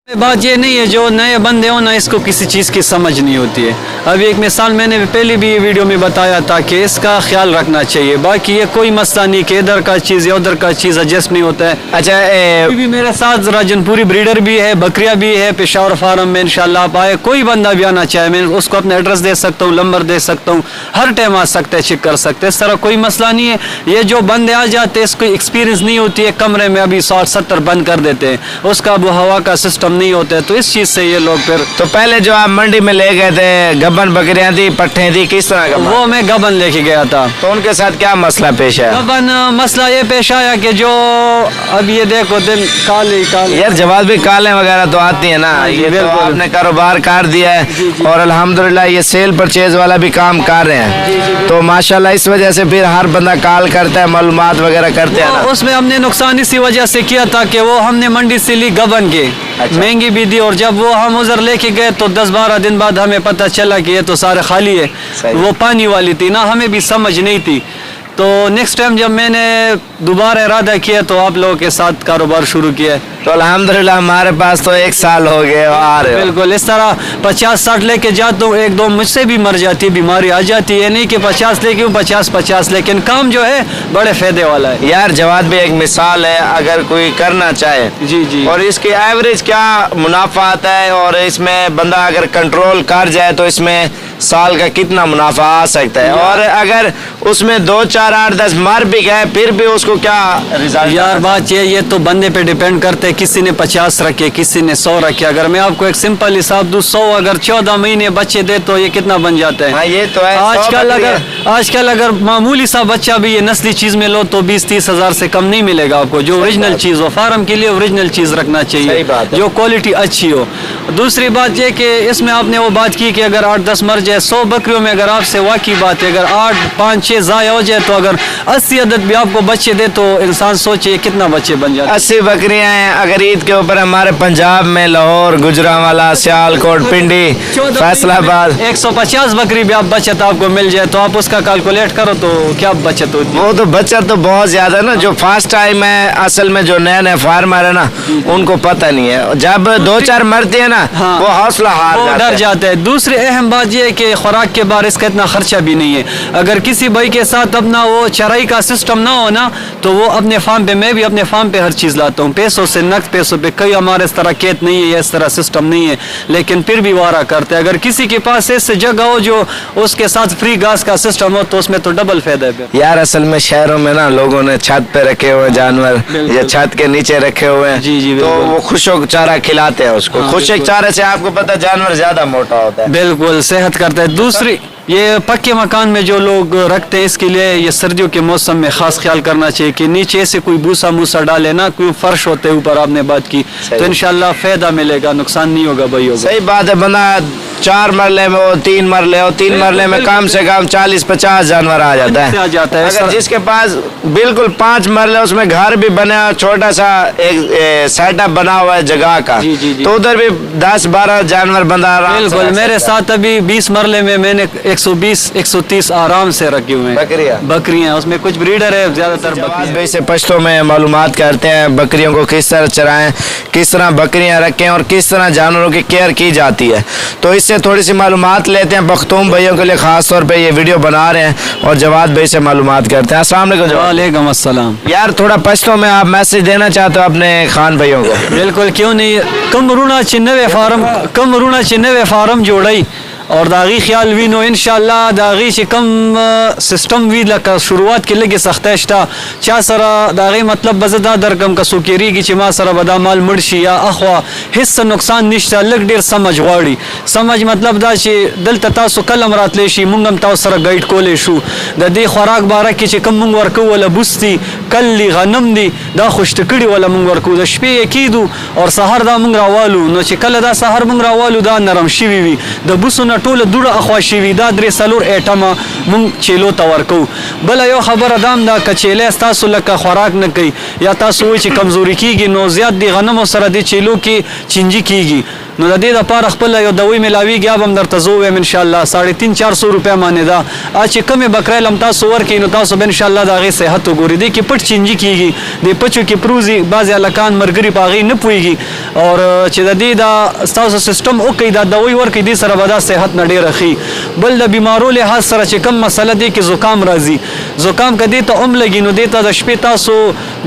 बात ये नहीं है जो नए बंदे हो ना इसको किसी चीज़ की समझ नहीं होती है। अभी एक मिसाल मैंने पहले भी ये वीडियो में बताया था कि इसका ख्याल रखना चाहिए, बाकी ये कोई मसला नहीं कि इधर का चीज़ या उधर का चीज़ एडजस्ट नहीं होता है। अच्छा अभी भी मेरे साथ राजनपुरी ब्रीडर भी है, बकरियां भी है पेशावर फार्म में। इंशाल्लाह आप आए, कोई बंदा भी आना चाहे मैं उसको अपना एड्रेस दे सकता हूँ, नंबर दे सकता हूँ, हर टाइम आ सकते हैं, चेक कर सकते हैं, इस तरह कोई मसला नहीं है। ये जो बंदे आ जाते हैं इसको एक्सपीरियंस नहीं होती है, कमरे में अभी 60-70 बंद कर देते हैं, उसका आबो हवा का सिस्टम नहीं होता है, तो इस चीज़ से ये लोग फिर। तो पहले जो आप मंडी में ले गए थे गबन बकरियां थी, पट्ठे थी, किस तरह का? वो मैं गबन लेके गया था। तो उनके साथ क्या मसला पेश है? गबन मसला ये पेश आया कि जो अब ये देखो दिन काले यार जवाब भी काले वगैरह तो आती है ना, ये तो आपने कारोबार कर दिया है और अल्हम्दुलिल्लाह ये सेल परचेज वाला भी काम कर रहे हैं, तो माशाल्लाह इस वजह से फिर हर बंदा कॉल करता है, मालूमात वगैरह करते हैं ना। उसमें हमने नुकसान इसी वजह से किया था कि वो हमने मंडी से ली गबन के, महंगी भी दी, और जब वो हम उधर लेके गए तो 10-12 दिन बाद हमें पता चला कि ये तो सारे खाली है, वो पानी वाली थी ना, हमें भी समझ नहीं थी। तो नेक्स्ट टाइम जब मैंने दोबारा इरादा किया तो आप लोगों के साथ कारोबार शुरू किया है। तो अल्हम्दुलिल्लाह हमारे पास तो 1 साल हो गए आ रहे हो। बिल्कुल इस तरह 50-60 लेके जाता हूँ, 1-2 मुझसे भी मर जाती है, बीमारी आ जाती है, नहीं कि 50 लेके हूँ 50-50, लेकिन काम जो है बड़े फायदे वाला है। यार जवाब भी एक मिसाल है, अगर कोई करना चाहे जी जी, और इसकी एवरेज क्या मुनाफा आता है, और इसमें बंदा अगर कंट्रोल कर जाए तो इसमें साल का कितना मुनाफा आ सकता है, और अगर उसमें 2, 4, 8, 10 मर भी गए फिर भी उसको क्या रिजल्ट? यार बात ये तो बंदे पे डिपेंड करते हैं, किसी ने 50 रखे, किसी ने 100 रखे। अगर मैं आपको एक सिंपल हिसाब दूं, 100 अगर 14 महीने बच्चे दे तो ये कितना बन जाता है? हाँ ये तो है। आजकल अगर मामूली सा बच्चा भी ये नस्ली चीज में लो तो 20-30 हजार से कम नहीं मिलेगा आपको। जो ओरिजिनल चीज हो, फार्म के लिए ओरिजिनल चीज रखना चाहिए, जो क्वालिटी अच्छी हो। दूसरी बात ये कि इसमें आपने वो बात की कि अगर 8-10 मर जाए, 100 बकरियों में अगर आपसे वाकई बात है, अगर 8, 5, 6 ज़ाया हो जाए तो अगर 80 अदद भी आपको बच्चे दे तो इंसान सोचे कितना बच्चे बन जाते। 80 बकरियां हैं अगर ईद के ऊपर हमारे पंजाब में लाहौर, गुजरांवाला, सियालकोट, पिंडी, फैसलाबाद 150 बकरी भी आप बचत आपको मिल जाए तो आप उसका कैलकुलेट करो तो क्या बचत होती है? वो तो बचत तो बहुत ज्यादा ना। जो फर्स्ट टाइम है असल में जो नए फार्मर है ना उनको पता नहीं है, जब 2-4 मरते हैं ना वो हौसला हार डर जाते हैं। दूसरी अहम बात यह है कि खुराक के बार इसका इतना खर्चा भी नहीं है। अगर किसी भाई के साथ अपना वो चराई का सिस्टम ना हो ना तो वो अपने फार्म पे, मैं भी अपने फार्म पे हर चीज़ लाता हूँ पैसों से, नकद पैसों पे। कई हमारे इस तरह खेत नहीं है या इस तरह सिस्टम नहीं है, लेकिन फिर भी वारा करते हैं। अगर किसी के पास ऐसे जगह हो जो उसके साथ फ्री घास का सिस्टम हो तो उसमें तो डबल फायदा है यार। असल में शहरों में ना लोगों ने छत पे रखे हुए जानवर या छत के नीचे रखे हुए हैं, जी जी, तो वो खुशक चारा खिलाते हैं उसको। खुशक चारे से आपको पता जानवर ज्यादा मोटा होता है, बिल्कुल सेहत करता है। दूसरी ये पक्के मकान में जो लोग रखते हैं इसके लिए ये सर्दियों के मौसम में खास ख्याल करना चाहिए कि नीचे से कोई भूसा मूसा डाले ना, कोई फर्श होते ऊपर आपने बात की तो इंशाल्लाह फायदा मिलेगा, नुकसान नहीं होगा भाई होगा। सही बात है। बंदा 4 मरले में हो, 3 मरले हो, 3 मरले में कम से कम 40-50 जानवर आ जाता है। अगर जिसके पास बिल्कुल 5 मरले उसमें घर भी बना, छोटा सा एक सेटअप बना हुआ है जगह का, तो उधर भी 10-12 जानवर बंदा बिल्कुल। मेरे साथ अभी 20 मरले में मैंने 120-130 आराम से रखे हुए हैं बकरियां। उसमें कुछ ब्रीडर है, ज्यादातर से पश्तों में मालूमात करते हैं बकरियों को किस तरह चराएं, किस तरह बकरियां रखें और किस तरह जानवरों की केयर की जाती है। तो इससे थोड़ी सी मालूमात लेते हैं, पख्तून भाइयों के लिए खास तौर पे ये वीडियो बना रहे हैं और जवाद भाई से मालूमात करते हैं। अस्सलाम वालेकुम। अस्सलाम। यार थोड़ा पश्तों में आप मैसेज देना चाहते हो अपने खान भाइयों को? बिल्कुल, क्यों नहीं। कम रूना चिन्नवे फार्म जोड़ाई और दागी ख्याल भी नो इंशाल्लाह दागी से कम सिस्टम भी लका शुरुआत के लगे सख्तश्ता चा सरा दागी मतलब बजदा दरकम का सुकेरी की चिमा सरा बदा माल मुर्शी या अखवा हिस्सा नुकसान निश्ता लग डेर समझ वाड़ी समझ मतलब दा चे दिल तता सु कलम रात लेशी मुंगम ताव सरा गाइड कोले शु द दे खुराक बारा की चे कम मुंग वरकू वाला बुस्ती कल्ली गनम दी दा खुश टकड़ी वाला मुंग वरकू द शपे यकीदू और सहर दा मुंग रावालू नो चे कल दा सहर मुंग रावालू दा नरम शिवी वी द बुसुना टोल दुड़ा अख्वाशी विदा द्रे सलूर एटमा मुंग चेलो तवरको बला यो खबर अदाम दा कचेले तासु लका खुराक न कई या तासु ची कमजोरी कीगी नो ज्यादा दी गनम सर दी चेलो की चिंजी कीगी نو د دې لپاره خپل یو دوی ملاویږي اب هم درته زه ووایم انشاءالله 350-400 روپۍ باندې ده چې کومې بکرایل هم تاسو ورکړئ نو تاسو به انشاءالله د هغې صحت وګورئ دې کې پټ چینجي کېږي د پچو کې پروزي بعضې هلکان ملګري په هغې نه پوهېږي او چې د دې دا ستاسو سیسټم وکړئ دا دوی ورکړئ دې سره به دا صحت نه ډېره ښي بل د بیمارو لحاظ سره چې کوم مسله دی کې زکام راځي زکام که دې ته هم لګي نو دې ته د شپې تاسو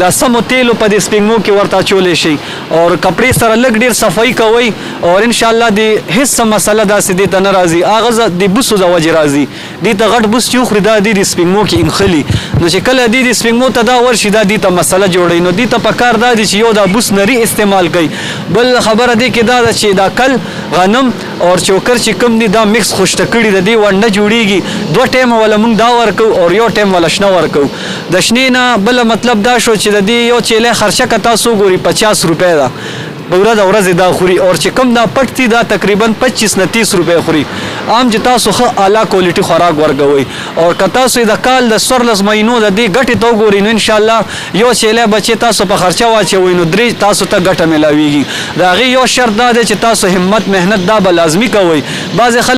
د سمو تیلو په دې سپینګمو کې ورته اچولی شئ او کپړې سره لږ ډېر صفایي کوئ او انشاءالله د هېڅ مسله داسې دې ته نه راځي هغه د بوسو د وجې راځي دې ته غټ بوس چې وخوري دا دې د سپینګمو کې انخلي نو چې کله دې د سپینګمو ته دا ورشي دا دې ته مسله جوړوي نو دې ته پکار دا دی چې یو دا بوس نري استعمال کوي بل خبره دې کې دا ده چې دا کل غنم او چوکر چې کوم دي دا مکس خوشته کړي د دې ونډه جوړیږي 2 ټایم ولا موږ دا ورکو او یو ټایم ولا شنه ورکو د شنې نه بل مطلب دا شو چې د دې یو چیلې خرچه که تاسو ګوري 50 روپۍ ده ورځ ورځ دا خوري او چې کوم دا پټ دي دا تقریبا 25 نه 30 روپۍ خوري عام چې تاسو ښه اعلی کوالټي خوراک ورکوئ او که تاسو د کال د 14 مهینو د دې ګټې ته وګورئ نو انشاءالله یو چیلی بچې تاسو په خرچه واچوئ نو 3 تاسو ته ګټه میلاویږي د هغې یو شرط دا دی چې تاسو همت محنت دا به لازمي کوئ بعضې